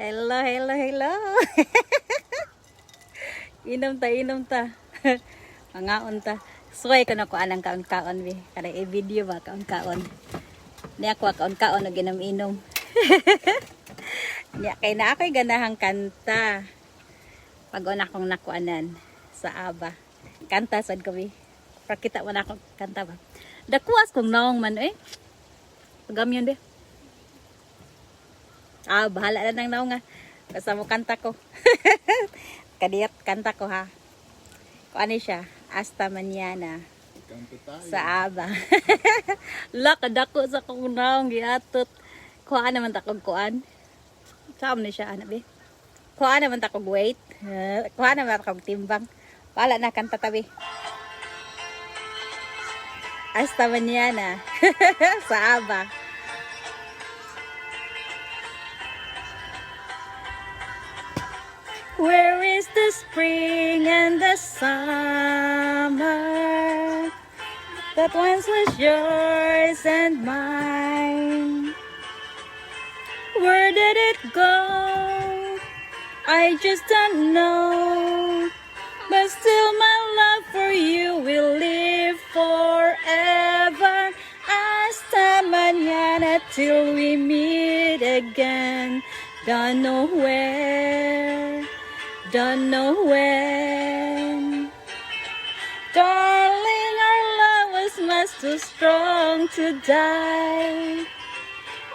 Hello, hello, hello. Inom ta. Mangaon ta. Suway ko na ko anang kaon-kaon bi. Kada i-video ba kaon-kaon. Niya ko kaon-kaon og inom-inom. Niya kay na ako'y ganahang kanta. Pag-on akong nakuanan sa Aba. Kanta sad ko bi. Pakita man ako kanta ba. Dakuas kong naong man eh. Pagamyon bi. Bahala na nang naong nga. Basta mo kanta ko. Kadiyat kanta ko ha. Kung ano siya, hasta mañana sa Aba. Lakadako sa kong naong giatot. Kuhaan naman takog kuan. Saan na siya, anak be? Kuhaan naman takog weight. Kuhaan naman takog timbang. Wala na kanta tabi. Hasta mañana sa Aba. Where is the spring and the summer that once was yours and mine? Where did it go? I just don't know. But still my love for you will live forever. Hasta mañana till we meet again. Don't know where. Don't know when. Darling, our love was much too strong to die.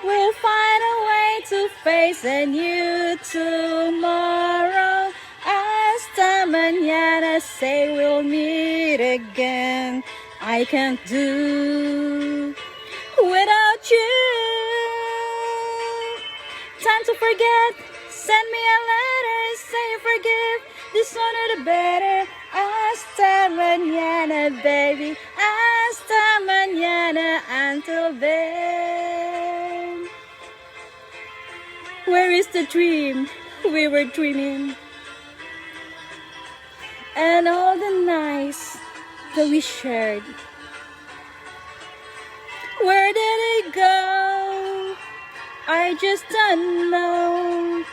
We'll find a way to face a new tomorrow. Hasta mañana, say we'll meet again. I can't do without you. Time to forget. Send me a letter, say you forgive. The sooner the better. Hasta mañana, baby. Hasta mañana, until then. Where is the dream we were dreaming? And all the nights that we shared. Where did it go? I just don't know.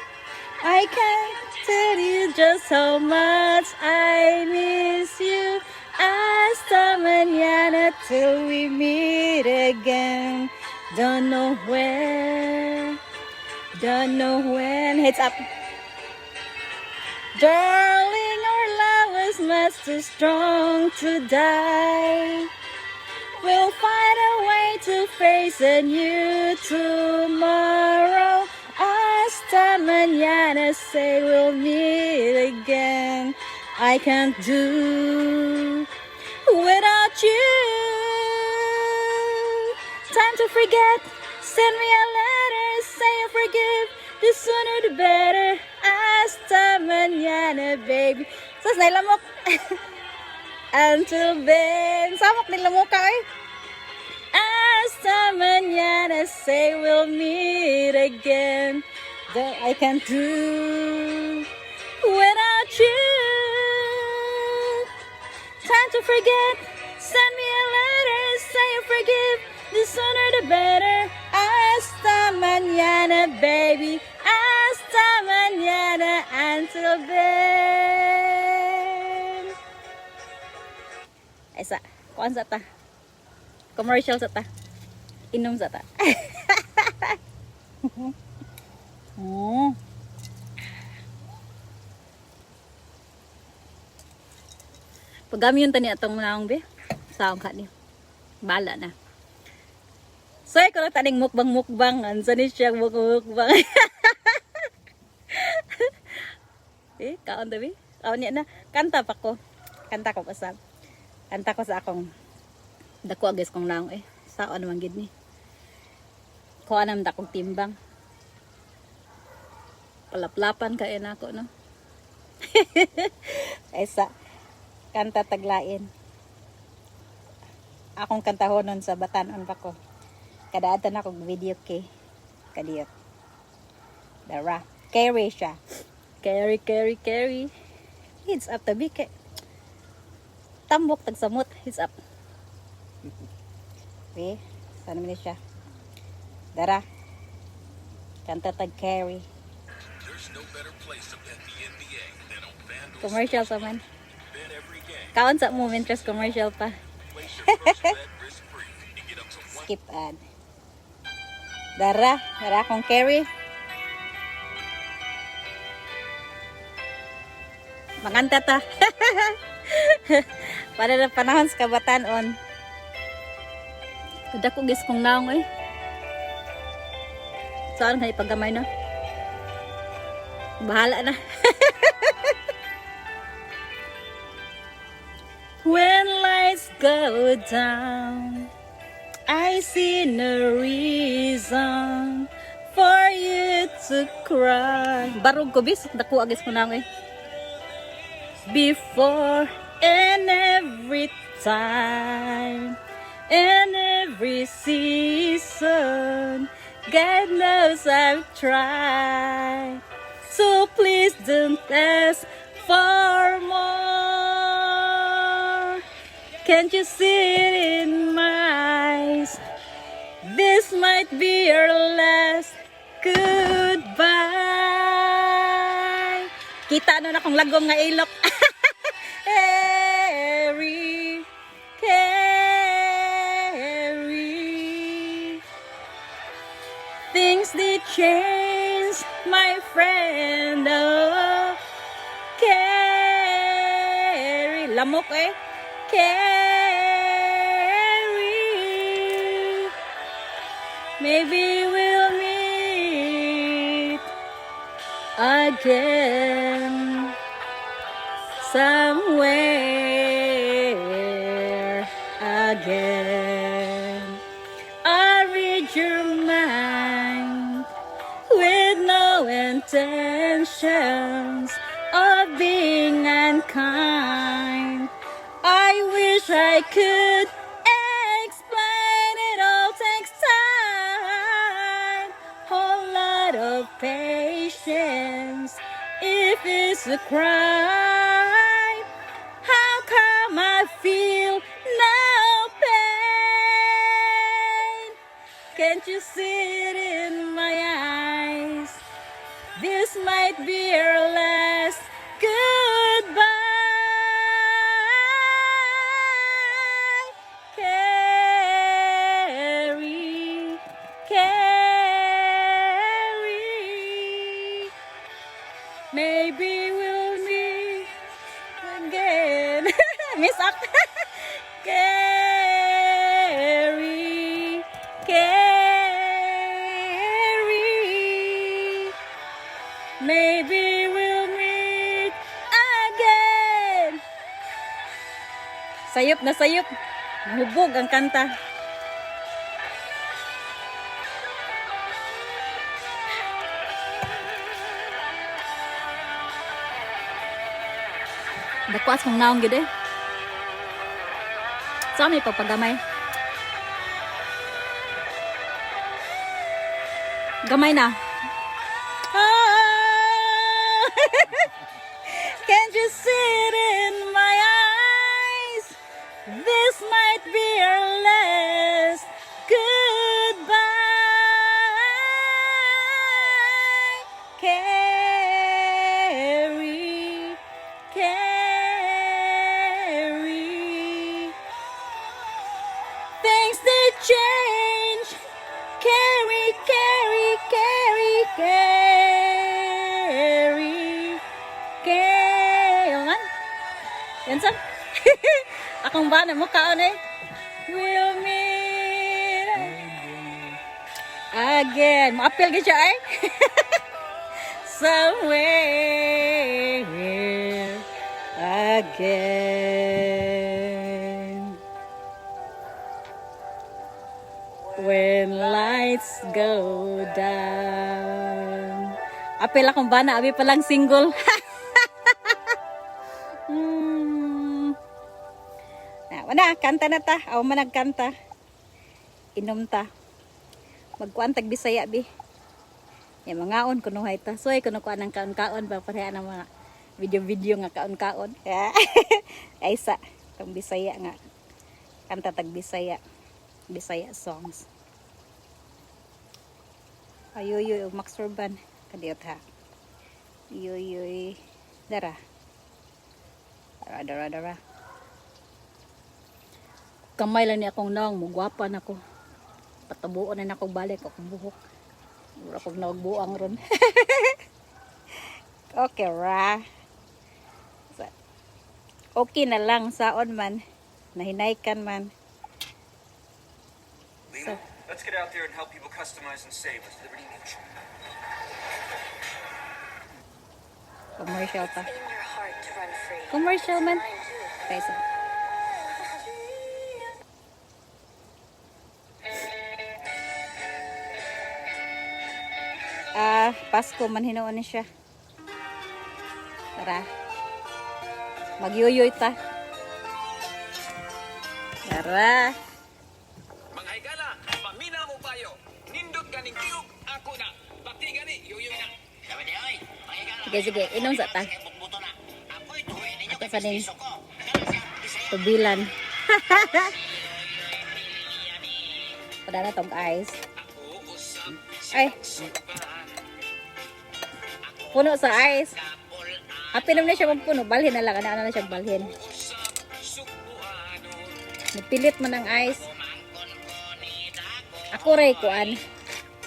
I can't tell you just how much I miss you. Hasta mañana till we meet again. Don't know where, don't know when. Heads up. Darling, our love was much too strong to die. We'll find a way to face a new tomorrow. Hasta mañana, say we'll meet again. I can't do without you. Time to forget. Send me a letter, say you forgive. The sooner the better. Hasta mañana, baby. Sas na ilamok. Until then. Samok nilamok ka eh. Hasta mañana, say we'll meet again. That I can't do without you. Time to forget. Send me a letter, say you forgive. The sooner the better. Hasta mañana, baby. Hasta mañana, until then. Ay sa, kuan sa ta. Commercial sa ta. Inom sa ta. Pagamyon tani atong naong be. Saong ka ni. Bala na. So ko na taning mukbang. Ansa ni siya mukbang. Kaon tabi. Kaon niya na. Kanta pa ko. Kanta ko pasab. Kanta ko sa akong dako guys kong naong eh. Sao naman gid ni. Kuha naman dakong timbang. Palaplapan ka na ako, no? Esa, kanta taglain. Akong kantahonon sa Batanon pa ko. Kadaatan ako video kay kadiyot. Dara, carry siya. Carry. Heads up tabi kay. Tambok tagsamot, heads up. Okay, sana man siya. Dara. Kanta tag carry. Commercial sa man. Kaon sa mo interest commercial pa. Skip ad. Dara akong carry. Manganta ta. Para na panahon sa kabatanon. Kada ko gis kong naong eh. Saan nga ipagamay na? Bahala na. When lights go down, I see no reason for you to cry. Barog ko bis, dako agis ko naong eh. Before and every time, in every season, God knows I've tried. So please don't ask for more. Can't you see it in my eyes? This might be your last goodbye. Kita na akong lagom nga ilok. Carry. Things they change, my friend. Oh, carry. Lamok eh. Carry. Maybe we'll meet again somewhere again. I read your mind with no intentions of being unkind. I wish I could explain, it all takes time, whole lot of patience. If it's a crime, how come I feel no pain? Can't you see it in my eyes? This might be our last goodbye. Carry, carry. Maybe we'll meet again. Miss up. Carry, carry. Maybe we'll meet again. Sayop na sayop. Mahubog ang kanta. Dakwas kong naong gid eh. Sa may papagamay. Gamay na. Oh, can't you see it in my eyes? This might be our last goodbye. Carry, carry. Things that change. Carry, carry, carry, carry. Carry. Yan sa? Akong ba na mukhaon eh? We'll meet again. Maapil ka siya eh? Somewhere again. When lights go down. Apil akong bana, abi palang single. Wala, kanta na ta. Aw man nagkanta. Inom ta. Magkuan tag Bisaya bi. Ya mangaon kuno hay ta. Soy kuno kuan ang kaon-kaon ba pareha ng mga video-video nga kaon-kaon. Ay sa tong Bisaya nga. Kanta tag Bisaya. Bisaya songs. Ayoyo Max Urban kadiyot ha. Yoy. Dara. Dara. Kamay lang ni akong naong, mugwapa na ko. Patabuon na akong balik akong buhok. Mura akong naagbuang ron. Okay ra. Okay na lang saon man. Nahinaykan man. Lena, let's get out there and help people customize and save with Liberty Mutual. Commercial pa. In your heart to run free. Commercial man. Mine too. Kaysa. Pasko man hinoon ni siya. Tara. Magyuyoy ta. Tara. Manghigala, pamina mo payo. Nindot ganing kiyog, ako na. Bakti gani, yuyoy na. Sabi di, oy, manghigala. Sige, inom sa ta. Bukbuto na. Ako'y tuhoy ninyo Ako sa ning piso ko. Kaya siya, bisaya. tubilan. Pada na tong ice. Ako usap, Ay, sukan. puno sa ice. Tapol, Apinom na siya magpuno. Balhin na lang. Ano na siya balhin. usap, sukuanon. Nipilit man ang ice. Mangkon ko ni Dago. Ako ray kuan.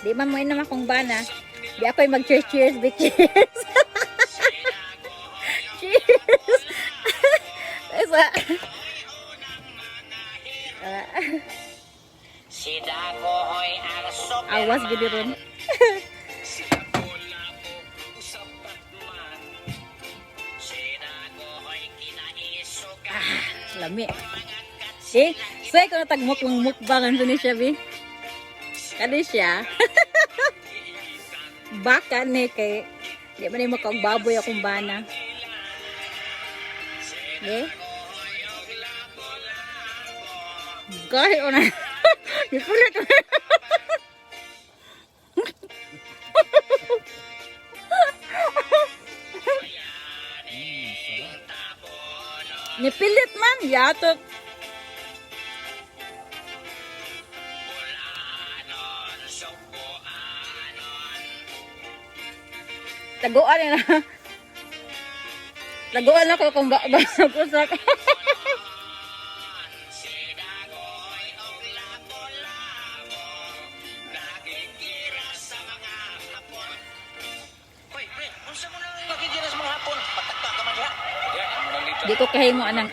Di man mo inam akong bana. Di ako'y mag-cheers. Big cheers. Cheers. Isa. Si Dago hoy ang Superman. Awas gini ron. Si Dago labo, usap Batman. Si Dago hoy kinaisugan. Lami. Mga kats Eh, say ko na tagmukbangan sa ni siya, bi. Kani siya. Baka ni kay di man mo kang baboy akong bana. Eh? Kahit o na. Ipulit o na. Nipilit man, yatot. Bulanon, sukuanon. Taguan na. Taguan ako kung basag-usak. Si Dago hoy og labo-labo. Nakikira sa mga hapon. Hoy, pre, unsa mo nang nakikira sa mga hapon? Patakta ka man diha. Di ko kahimo anang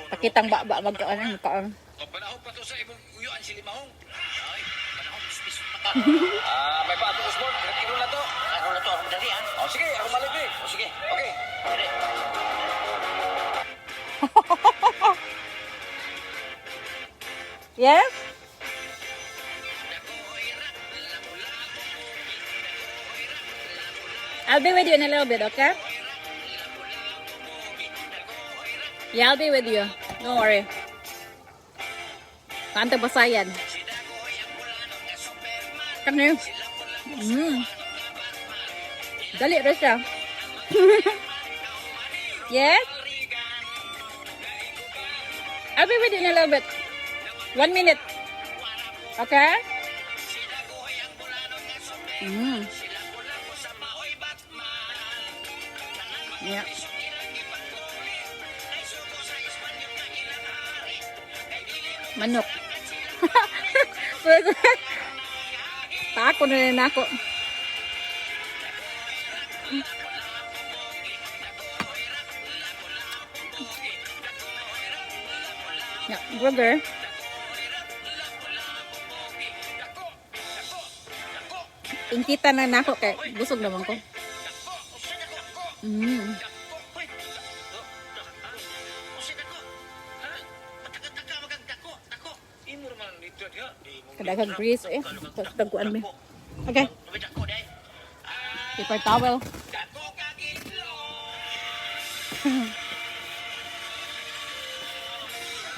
pakitang baba magkaan kaon. Panahon pa to sa imong uyuan si Limahong. Ay, panahon bis pa ka. May pa ato Osborne, retiro na to. Ano na to, ako dali ha. Oh, sige, ako malagay. Oh, sige. Okay. Dali. Yes? I'll be with you in a little bit, okay? Yeah, I'll be with you. Don't worry. Kanta basayan. Kani? Dali rin siya. Yes? I'll be with you in a little bit. 1 minute. Okay? Yeah. Manok. Tako na rin ako. Yeah, brother. Ingkita na nako kay busog naman ko. Kadagang grease eh. Taguan mo. Okay. Paper towel.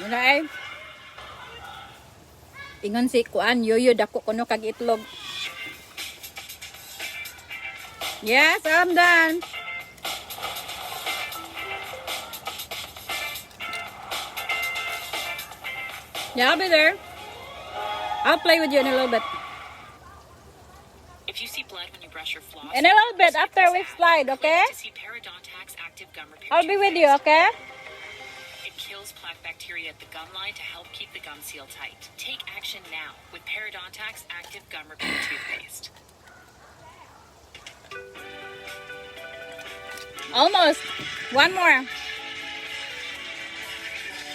Muna ay. Ingon si Kuan, yoyo dako kuno kag itlog. Yes, I'm done. Yeah, I'll be there. I'll play with you in a little bit. If you see blood when you brush brush or floss. In a little bit after we slide, okay? To see Parodontax Active Gum Repair I'll be with you, toothpaste. okay? It kills plaque bacteria at the gum line to help keep the gum seal tight. Take action now with Parodontax Active Gum Repair Toothpaste. Almost. One more.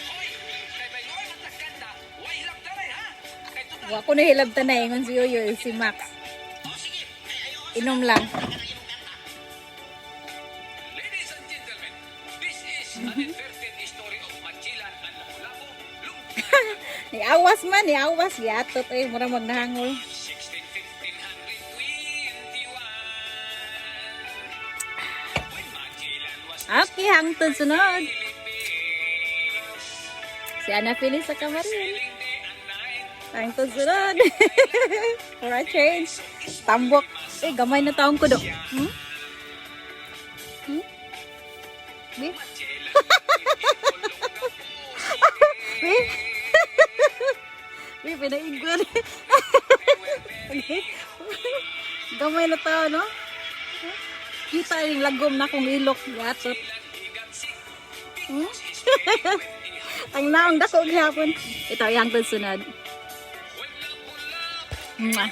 Hoy, kay Bayoy matakanda, way lang taray ha. Kay tutal. Wa ko na hilabtan na ingon si Yoyo, si Max. Oh, sige. Ay, ayaw. Inom lang. Ladies and gentlemen, this is an inverted story of Magellan and Lapu-Lapu, Lumpia, Ni awas man, ni awas. Yatot eh, mura magnahangol. 1615-21. When Magellan was Okay, hangtod sunod. Philippines, Si Ana Feliz sa kamarin. sailing day and night. Hangtod sunod. For a change. Tambok. Eh, gamay na taong ko do. Hmm? Hmm? Bi? Bi? Bi, pinaigwan. Gamay na tao, no? Kita yung lagom na kong ilok. Yatot. Hmm? Ang naong dako gihapon. Ito, yung sunod. Mwah.